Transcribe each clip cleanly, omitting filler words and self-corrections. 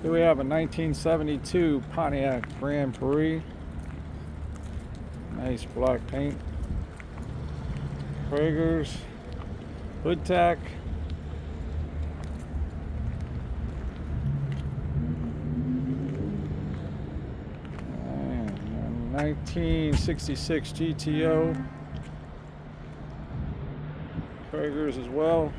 Here we have a 1972 Pontiac Grand Prix. Nice black paint. Kragers. Hood tack. And 1966 GTO. Kragers as well.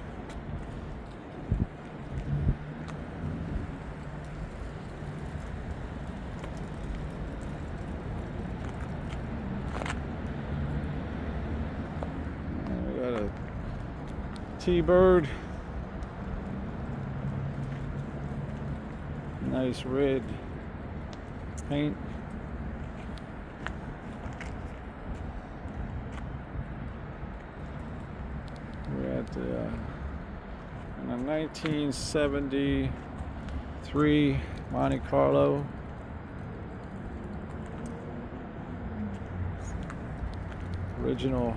T-Bird, nice red paint. We're at the 1973 Monte Carlo. Original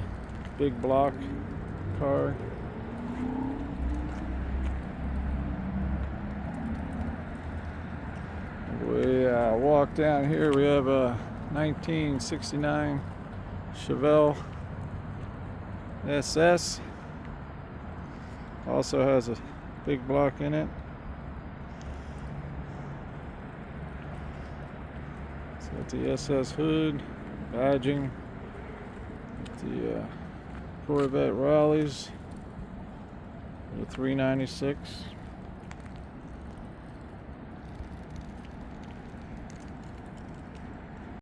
big block car. We walk down here, we have a 1969 Chevelle SS. Also has a big block in it. It's got the SS hood, badging, the Corvette Raleighs, the 396.